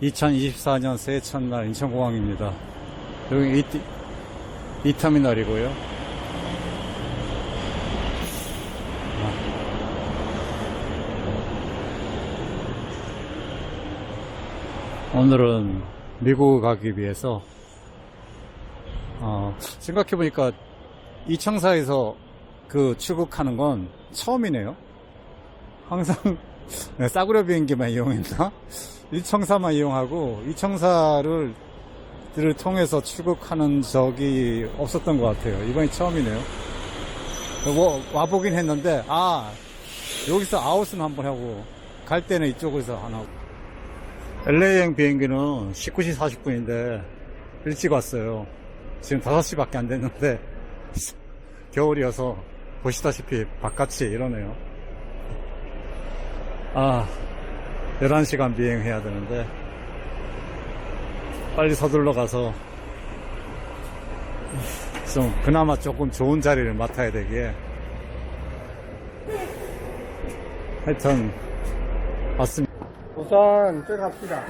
2024년 새해 첫날 인천공항입니다. 여기 이 터미널이고요. 오늘은 미국 가기 위해서 생각해보니까 이 청사에서 그 출국하는 건 처음이네요. 항상 싸구려 비행기만 이용했나? 이 청사만 이용하고 이 청사를 통해서 출국하는 적이 없었던 것 같아요. 이번이 처음이네요. 와보긴 했는데 여기서 아웃은 한번 하고 갈 때는 이쪽에서 안 하고. LA행 비행기는 19시 40분인데 일찍 왔어요. 지금 5시밖에 안 됐는데 겨울이어서 보시다시피 바깥이 이러네요. 11시간 비행해야 되는데 빨리 서둘러 가서 좀 그나마 조금 좋은 자리를 맡아야 되기에 하여튼 왔습니다. 우선 들어갑시다.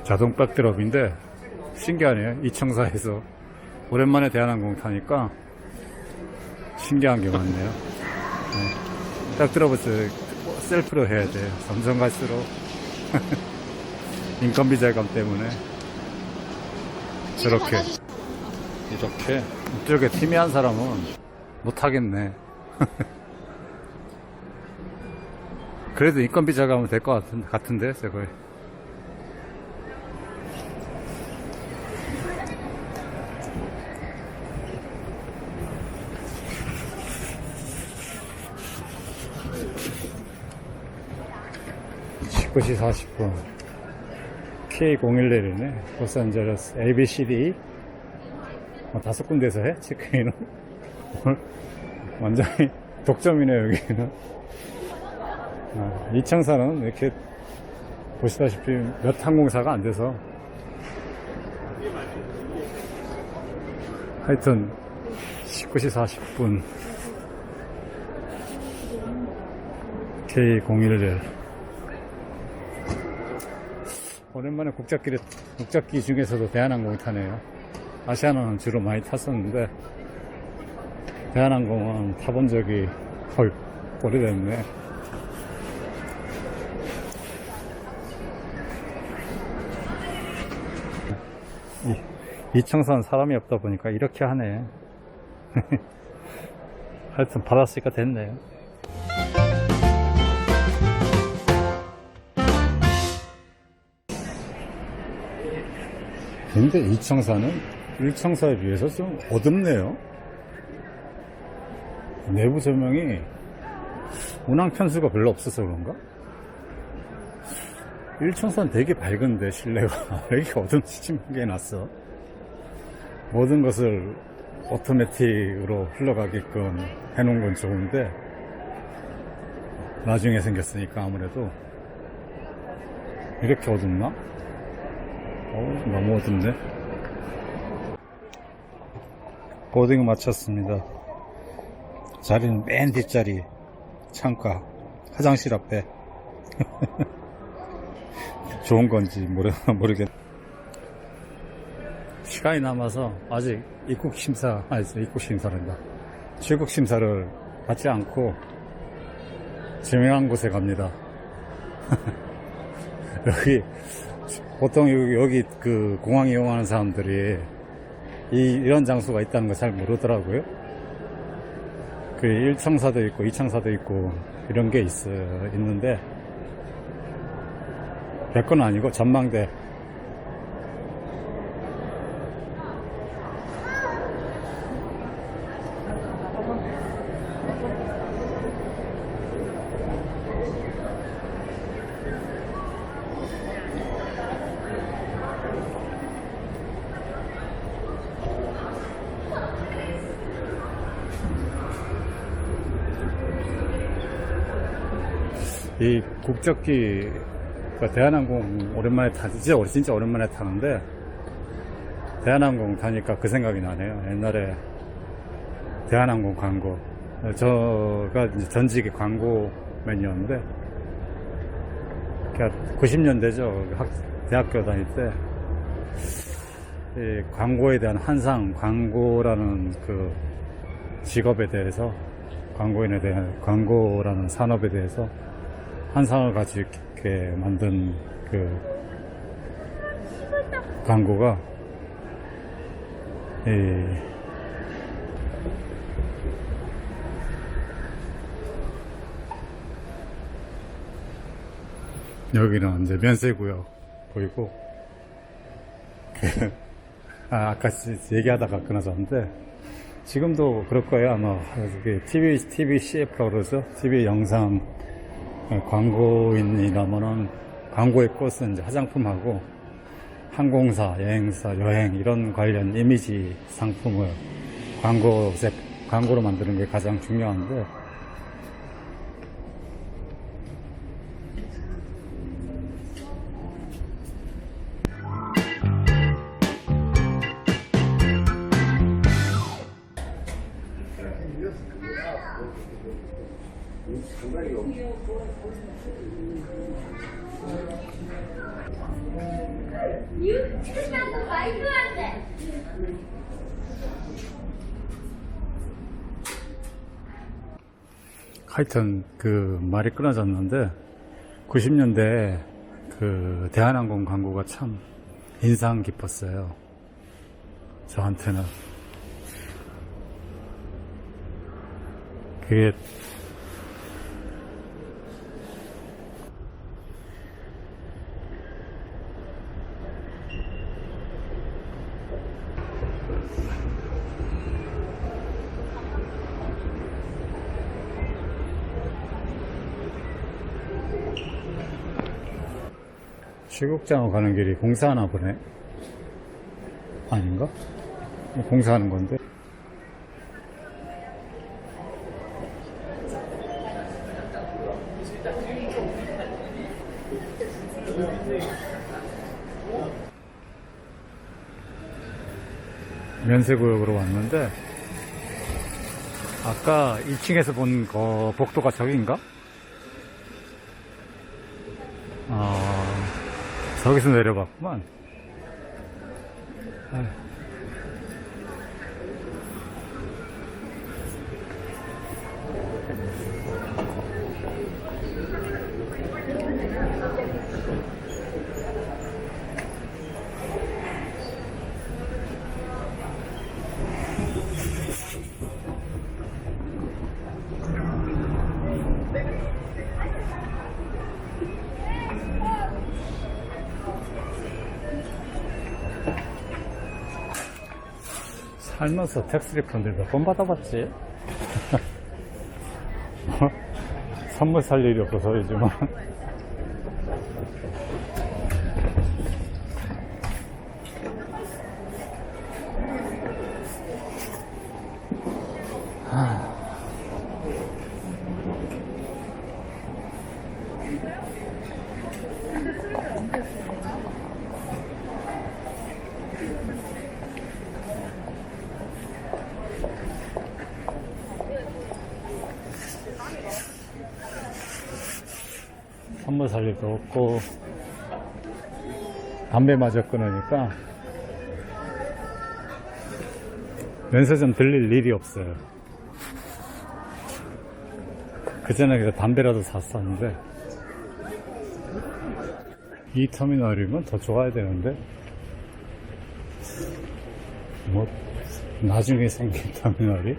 자동 백드롭인데 신기하네요. 이 청사에서 오랜만에 대한항공 타니까 신기한 게 많네요. 백드롭을 셀프로 해야 돼요. 점점 갈수록 인건비 절감 때문에 저렇게 이렇게 이쪽에 팀이한 사람은 못하겠네. 그래도 인건비 절감은 될 것 같은데 저거에. (19시 40분) K011이네. 로스앤젤레스 ABCD 5군데에서 해? 체크인은 완전히 독점이네 여기는. 이 청사는 이렇게 보시다시피 몇 항공사가 안 돼서 하여튼 19시 40분 K011 오랜만에 국적기 중에서도 대한항공을 타네요. 아시아나는 주로 많이 탔었는데 대한항공은 타본 적이 거의 오래됐네. 이 청사는 사람이 없다 보니까 이렇게 하네. 하여튼 받았으니까 됐네요. 근데 이 청사는 1청사에 비해서 좀 어둡네요. 내부 조명이 운항 편수가 별로 없어서 그런가? 1청사는 되게 밝은데 실내가 왜 이렇게 어둠침침하게 해놨어? 모든 것을 오토매틱으로 흘러가게끔 해놓은 건 좋은데 나중에 생겼으니까 아무래도 이렇게 어둡나? 너무 어둡네. 보딩 마쳤습니다. 자리는 맨 뒷자리 창가 화장실 앞에. 좋은 건지 모르겠네. 시간이 남아서 아직 입국 심사란다. 출국 심사를 받지 않고 지명한 곳에 갑니다. 보통 여기 그 공항 이용하는 사람들이 이런 장소가 있다는 거 잘 모르더라고요. 그 1청사도 있고 2청사도 있고 이런 게 있는데 별건 아니고 전망대. 이 국적기 대한항공 오랜만에 진짜 오랜만에 타는데 대한항공 타니까 그 생각이 나네요. 옛날에 대한항공 광고, 저가 이제 전직의 광고맨이었는데 90년대죠. 대학교 다닐 때. 이 광고에 대한 환상, 광고라는 그 직업에 대해서, 광고인에 대한, 광고라는 산업에 대해서 환상을 가지고 이렇게 만든 그 광고가, 여기는 이제 면세구역 보이고, 아까 얘기하다가 끊어졌는데, 지금도 그럴 거예요. 아마, TV CF라고 그러죠. TV 영상, 광고인이라면은, 광고의 꽃은 이제 화장품하고, 항공사, 여행사, 여행, 이런 관련 이미지 상품을 광고로 만드는 게 가장 중요한데, 유치하고 말도 안 돼. 하여튼 그 말이 끊어졌는데 90년대 그 대한항공 광고가 참 인상 깊었어요. 저한테는. 그게 시국장으로 가는 길이 공사하나 보네. 아닌가? 공사하는 건데. 면세구역으로 왔는데, 아까 2층에서 본 거 복도가 저긴가? 저기서 내려봤구만. 살면서 텍스 리펀드 몇 번 받아봤지? 선물 살 일이 없어서 요즘은. 선물 살 일도 없고 담배마저 끊으니까 면세점 들릴 일이 없어요. 그전에 그래서 담배라도 샀었는데 이 터미널이면 더 좋아야 되는데 뭐 나중에 생긴 터미널이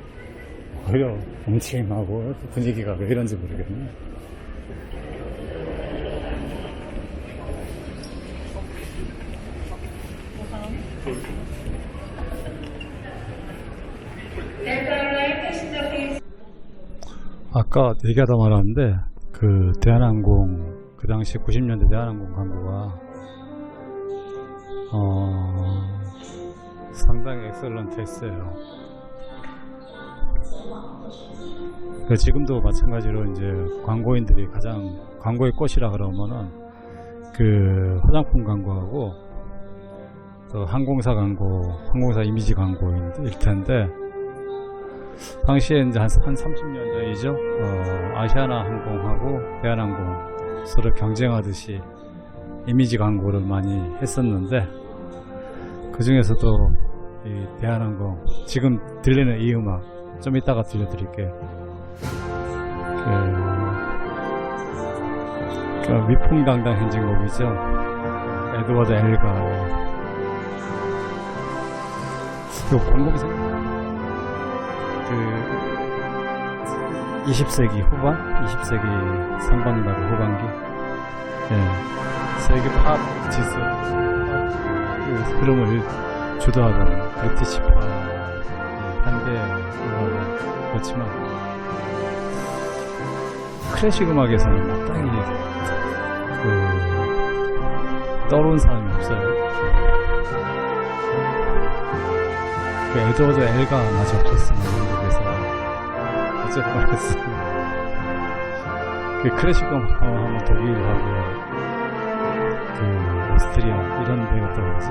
오히려 엉칭하고 분위기가 왜 이런지 모르겠네. 아까 얘기하다 말았는데 그 대한항공 그 당시 90년대 대한항공 광고가 상당히 엑셀런트 했어요. 지금도 마찬가지로 이제 광고인들이 가장 광고의 꽃이라 그러면은 그 화장품 광고하고 또 항공사 광고, 항공사 이미지 광고일 텐데 당시에 이제 한 30년 전이죠. 아시아나 항공하고 대한항공 서로 경쟁하듯이 이미지 광고를 많이 했었는데, 그 중에서도 이 대한항공, 지금 들리는 이 음악 좀 이따가 들려드릴게요. 그 위풍당당 행진곡이죠. 에드워드 엘가의 그 광곡이 그 20세기 후반? 20세기 상반기 말고 후반기? 예, 세계 팝 지수 그 흐름을 주도하던 브리티시 팝 현대 음악은 그렇지만 클래식 음악에서는 마땅히 떠오른 사람이 없어요. 그 에드워드 엘가마저 없었으면 한국에서 어쩔 뻔했어요. 그 클래식 음악 하면 독일하고 그 오스트리아 이런 데가 떠오르지,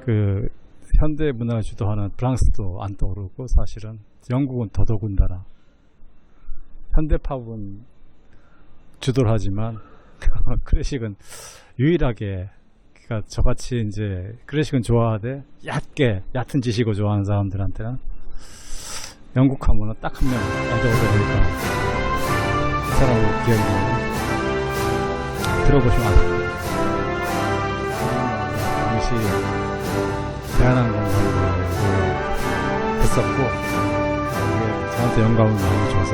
그 현대 문화를 주도하는 프랑스도 안 떠오르고, 사실은 영국은 더더군다나 현대팝은 주도를 하지만 클래식은 유일하게, 그러니까 저같이 이제 클래식은 좋아하되 얕은 지식을 좋아하는 사람들한테는 영국 하면은 딱 한 명, 에드워드 엘가. 그 사람을 기억이 나요. 들어보시면 아실 거예요. 당시 대한항공 광고를 했었고, 그게 저한테 영감을 많이 줘서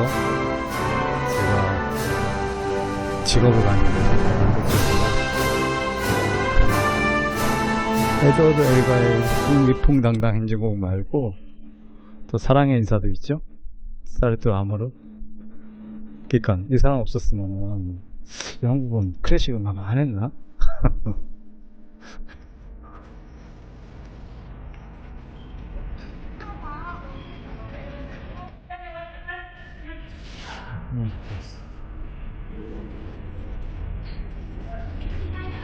제가 직업을 갖는 거죠. 에드워드 엘가의 위풍당당 행진곡 말고 또 사랑의 인사도 있죠. 사르트 아모르. 그러니까 이 사람 없었으면 한국은 클래식 음악 안 했나?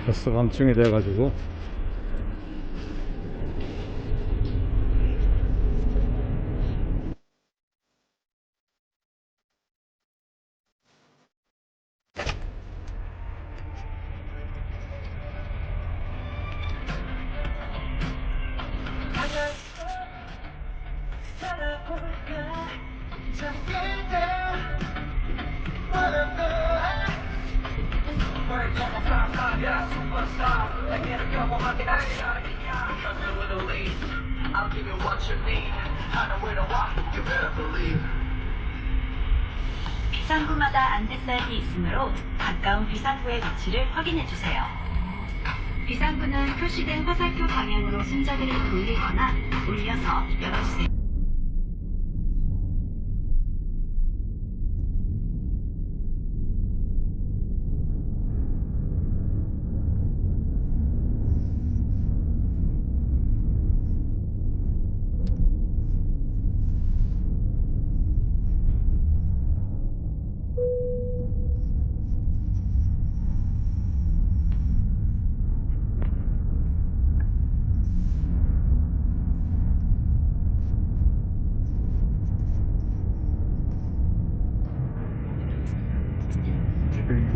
벌써 밤중이 돼가지고 비상구마다 안내사항이 있으므로 가까운 비상구의 위치를 확인해주세요. 비상구는 표시된 화살표 방향으로 손잡이를 돌리거나 올려서 열어주세요.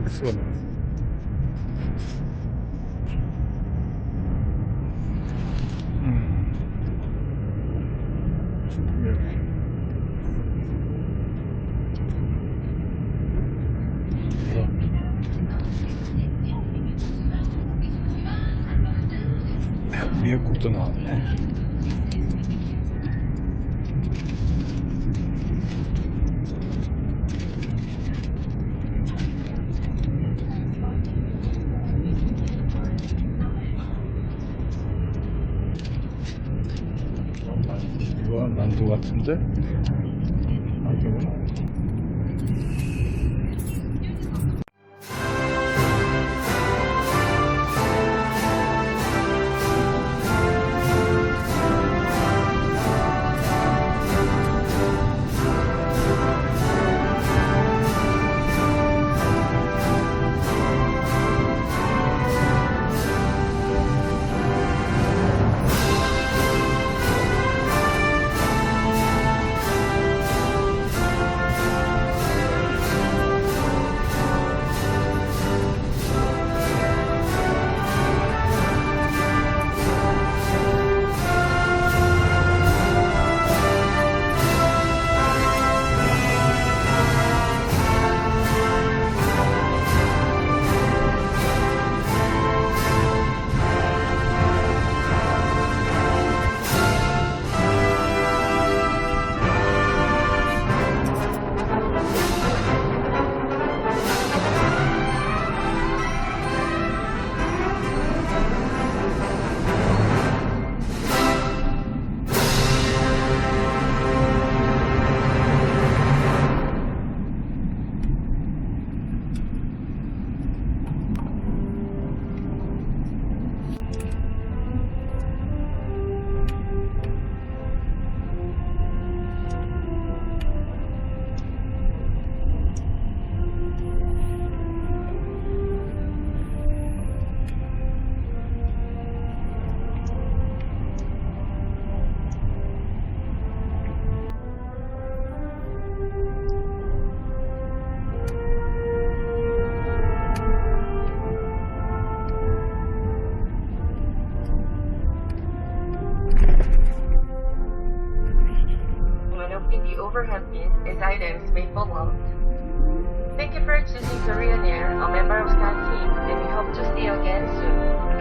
수가 나왔어. 미역국도 나왔네. 이건 만두 같은데? 만두구나. in the overhead bin as items may fall out. Thank you for choosing Korean Air, a member of Sky Team, and we hope to see you again soon.